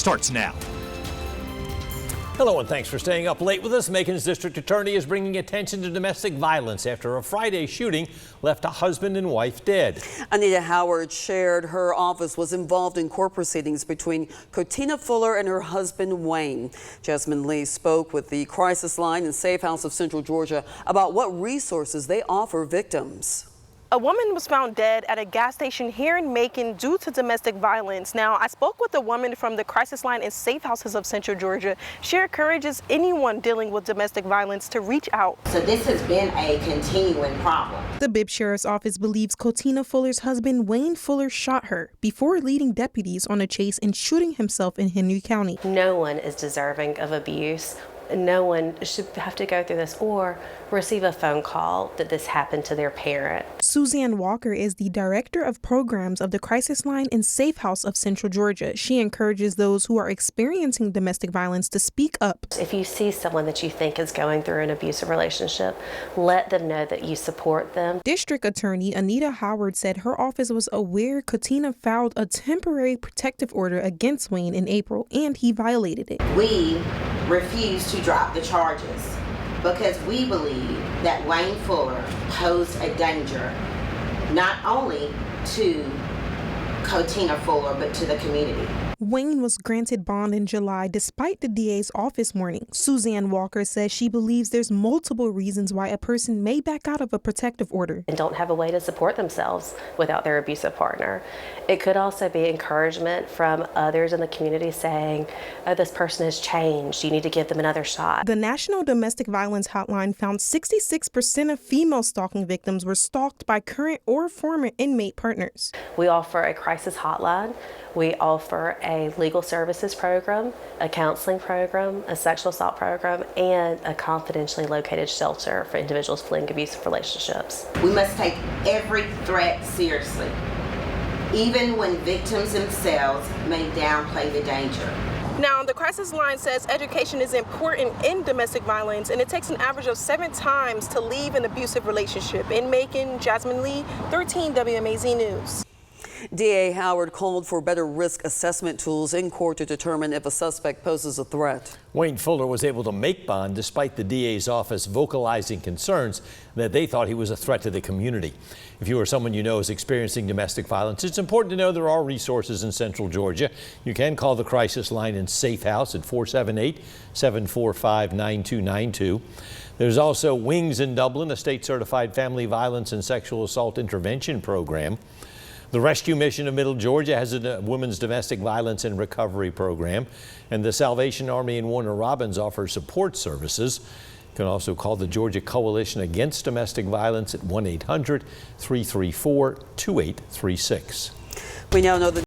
starts now. Hello and thanks for staying up late with us. Macon's district attorney is bringing attention to domestic violence after a Friday shooting left a husband and wife dead. Anita Howard shared her office was involved in court proceedings between Cotina Fuller and her husband Wayne. Jasmine Lee spoke with the crisis line and Safe House of Central Georgia about what resources they offer victims. A woman was found dead at a gas station here in Macon due to domestic violence. Now, I spoke with a woman from the crisis line in Safe Houses of Central Georgia. She encourages anyone dealing with domestic violence to reach out. So this has been a continuing problem. The Bibb Sheriff's Office believes Cotina Fuller's husband, Wayne Fuller, shot her before leading deputies on a chase and shooting himself in Henry County. No one is deserving of abuse. No one should have to go through this or receive a phone call that this happened to their parent. Suzanne Walker is the director of programs of the crisis line in Safe House of Central Georgia. She encourages those who are experiencing domestic violence to speak up. If you see someone that you think is going through an abusive relationship, let them know that you support them. District Attorney Anita Howard said her office was aware Cotina filed a temporary protective order against Wayne in April and he violated it. We refuse to drop the charges because we believe that Wayne Fuller posed a danger not only to Cotina Fuller but to the community. Wayne was granted bond in July despite the DA's office warning. Suzanne Walker says she believes there's multiple reasons why a person may back out of a protective order And don't have a way to support themselves without their abusive partner. It could also be encouragement from others in the community saying, oh, this person has changed. You need to give them another shot. The National Domestic Violence Hotline found 66% of female stalking victims were stalked by current or former inmate partners. We offer a crisis hotline. We offer a legal services program, a counseling program, a sexual assault program, and a confidentially located shelter for individuals fleeing abusive relationships. We must take every threat seriously, even when victims themselves may downplay the danger. Now, the crisis line says education is important in domestic violence, and it takes an average of 7 times to leave an abusive relationship. In Macon, Jasmine Lee, 13 WMAZ News. DA Howard called for better risk assessment tools in court to determine if a suspect poses a threat. Wayne Fuller was able to make bond despite the DA's office vocalizing concerns that they thought he was a threat to the community. If you or someone you know is experiencing domestic violence, it's important to know there are resources in Central Georgia. You can call the crisis line in Safe House at 478-745-9292. There's also Wings in Dublin, a state-certified family violence and sexual assault intervention program. The Rescue Mission of Middle Georgia has a women's domestic violence and recovery program, and the Salvation Army in Warner Robins offers support services. You can also call the Georgia Coalition Against Domestic Violence at 1-800-334-2836. We now know that